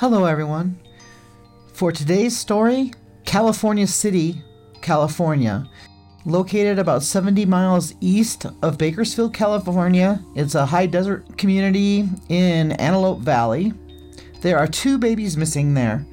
Hello everyone. For today's story, California City, California. Located about 70 miles east of Bakersfield, California, it's a high desert community in Antelope Valley. There are 2 babies missing there.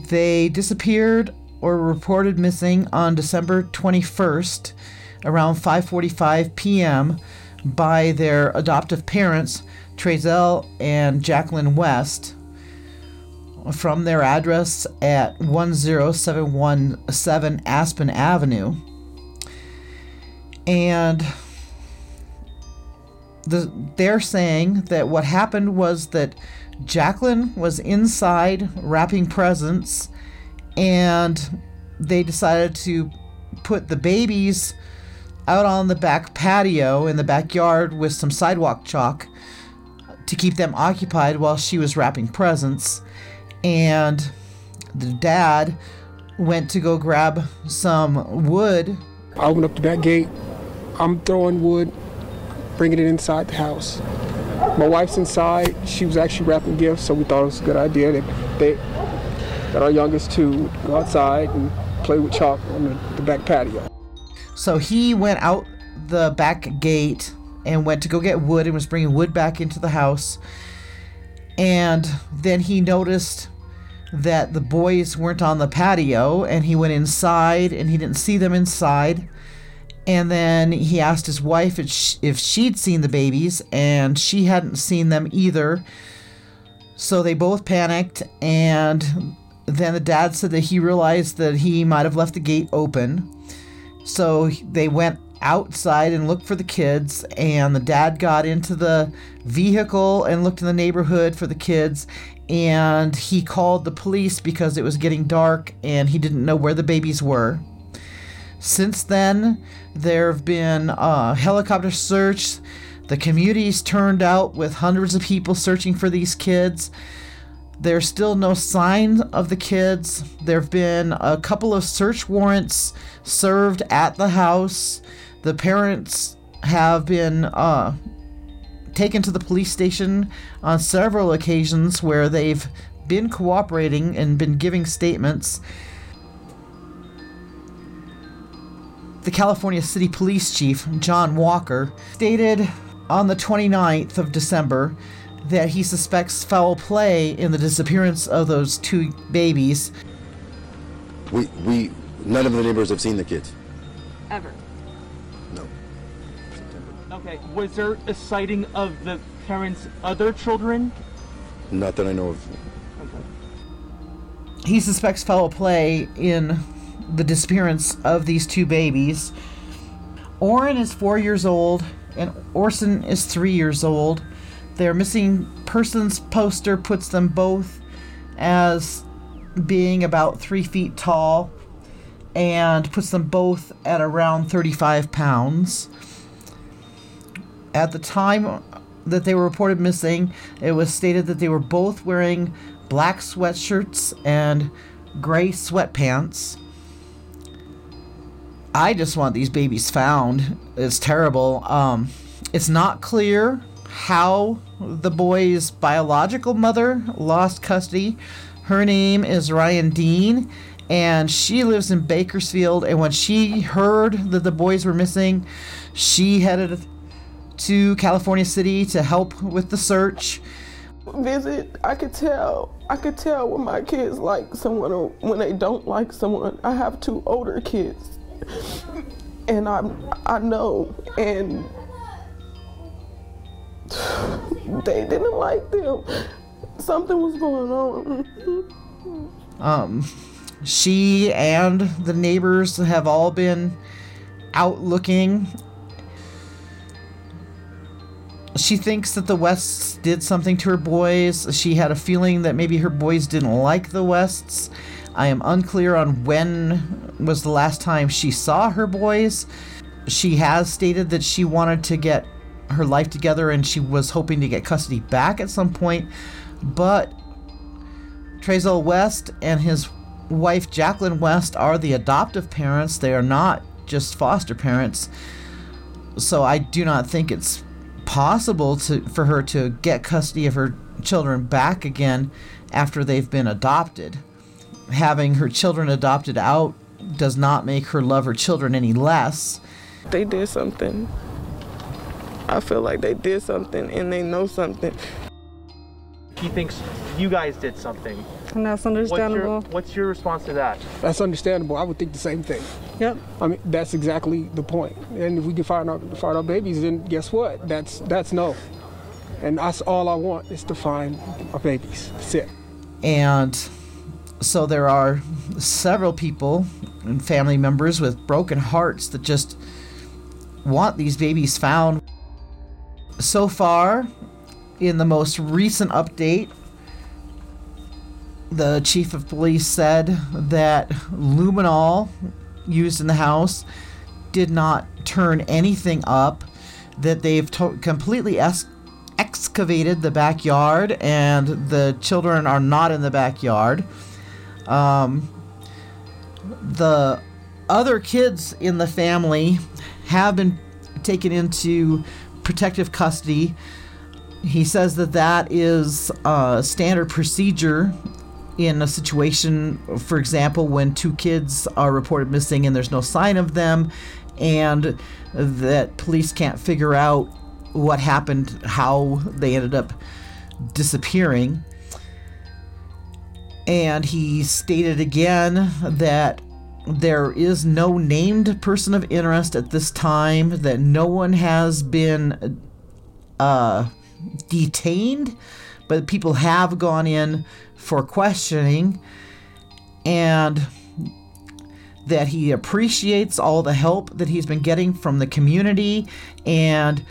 They disappeared or were reported missing on December 21st around 5:45 p.m. by their adoptive parents, Trezol and Jaqueline West, from their address at 10717 Aspen Avenue. And they're saying that what happened was that Jaqueline was inside wrapping presents, and they decided to put the babies out on the back patio in the backyard with some sidewalk chalk to keep them occupied while she was wrapping presents. And the dad went to go grab some wood. I opened up the back gate. I'm throwing wood, bringing it inside the house. My wife's inside. She was actually wrapping gifts, so we thought it was a good idea that our youngest two go outside and play with chalk on the back patio. So he went out the back gate and went to go get wood and was bringing wood back into the house. And then he noticed that the boys weren't on the patio, and he went inside and he didn't see them inside. And then he asked his wife if she'd seen the babies, and she hadn't seen them either. So they both panicked, and then the dad said that he realized that he might have left the gate open. So they went outside and looked for the kids, and the dad got into the vehicle and looked in the neighborhood for the kids, and he called the police because it was getting dark and he didn't know where the babies were. Since then, there have been helicopter search. The community's turned out with hundreds of people searching for these kids. There's still no sign of the kids. There have been a couple of search warrants served at the house. The parents have been taken to the police station on several occasions where they've been cooperating and been giving statements. The California City Police Chief, John Walker, stated on the 29th of December that he suspects foul play in the disappearance of those 2 babies. None of the neighbors have seen the kids. Ever? No. Okay, was there a sighting of the parents' other children? Not that I know of. Okay. He suspects foul play in the disappearance of these 2 babies. Orrin is 4 years old and Orson is 3 years old. Their missing persons poster puts them both as being about 3 feet tall and puts them both at around 35 pounds. At the time that they were reported missing, it was stated that they were both wearing black sweatshirts and gray sweatpants. I just want these babies found. It's terrible. It's not clear how the boy's biological mother lost custody. Her name is Ryan Dean, and she lives in Bakersfield. And when she heard that the boys were missing, she headed to California City to help with the search. I could tell when my kids like someone or when they don't like someone. I have 2 older kids. And I know, and they didn't like them. Something was going on. She and the neighbors have all been out looking. She thinks that the Wests did something to her boys. She had a feeling that maybe her boys didn't like the Wests. I am unclear on when was the last time she saw her boys. She has stated that she wanted to get her life together and she was hoping to get custody back at some point. But Trezol West and his wife Jaqueline West are the adoptive parents. They are not just foster parents. So I do not think it's possible for her to get custody of her children back again after they've been adopted. Having her children adopted out does not make her love her children any less. They did something. I feel like they did something and they know something. He thinks you guys did something. And that's understandable. What's your response to that? That's understandable. I would think the same thing. Yep. I mean, that's exactly the point. And if we can find our babies, then guess what? That's no. And that's all I want is to find our babies. That's it. And so there are several people and family members with broken hearts that just want these babies found. So far, in the most recent update, the chief of police said that luminol used in the house did not turn anything up, that they've completely excavated the backyard and the children are not in the backyard. The other kids in the family have been taken into protective custody. He says that that is a standard procedure in a situation, for example, when two kids are reported missing and there's no sign of them, and that police can't figure out what happened, how they ended up disappearing. And he stated again that there is no named person of interest at this time, that no one has been detained, but people have gone in for questioning, and that he appreciates all the help that he's been getting from the community, and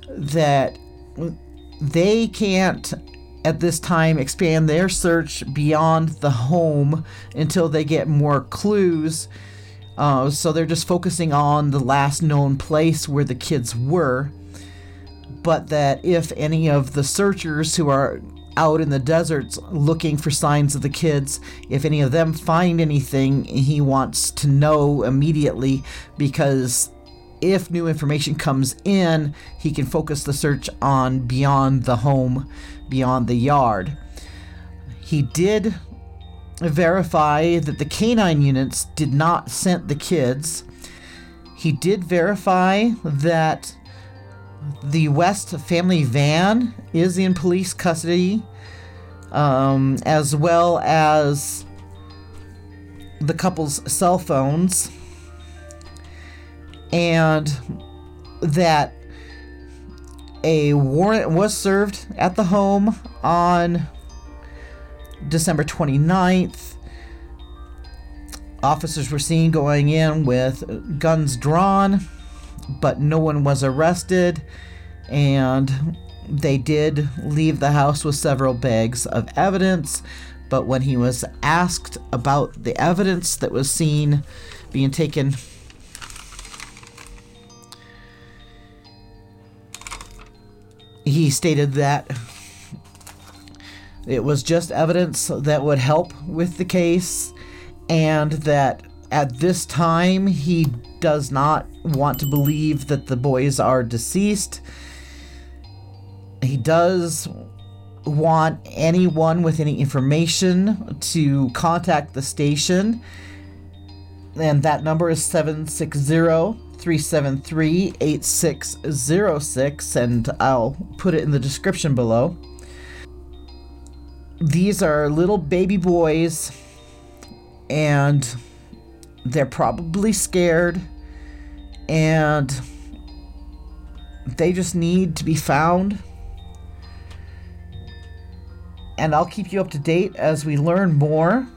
that they can't at this time expand their search beyond the home until they get more clues. So they're just focusing on the last known place where the kids were. But that if any of the searchers who are out in the deserts looking for signs of the kids, if any of them find anything, he wants to know immediately, because if new information comes in, he can focus the search on beyond the home, beyond the yard. He did verify that the canine units did not scent the kids. He did verify that the West family van is in police custody, as well as the couple's cell phones, and that a warrant was served at the home on December 29th. Officers were seen going in with guns drawn, but no one was arrested, and they did leave the house with several bags of evidence. But when he was asked about the evidence that was seen being taken, he stated that it was just evidence that would help with the case, and that at this time he does not want to believe that the boys are deceased. He does want anyone with any information to contact the station, and that number is 760-373-8606, and I'll put it in the description below. These are little baby boys, and they're probably scared, and they just need to be found. And I'll keep you up to date as we learn more.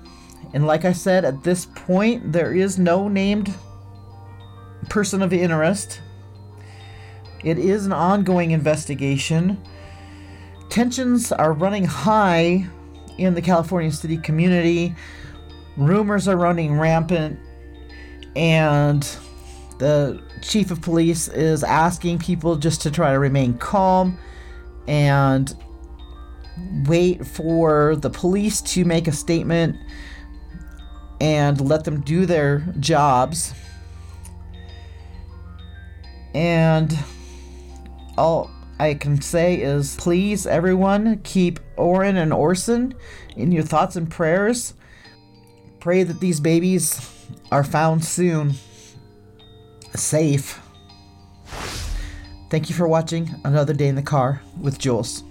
And like I said, at this point, there is no named person of interest. It is an ongoing investigation. Tensions are running high in the California City community. Rumors are running rampant, and the chief of police is asking people just to try to remain calm and wait for the police to make a statement and let them do their jobs. And I can say is, please, everyone, keep Orrin and Orson in your thoughts and prayers. Pray that these babies are found soon, safe. Thank you for watching Another Day in the Car with Jules.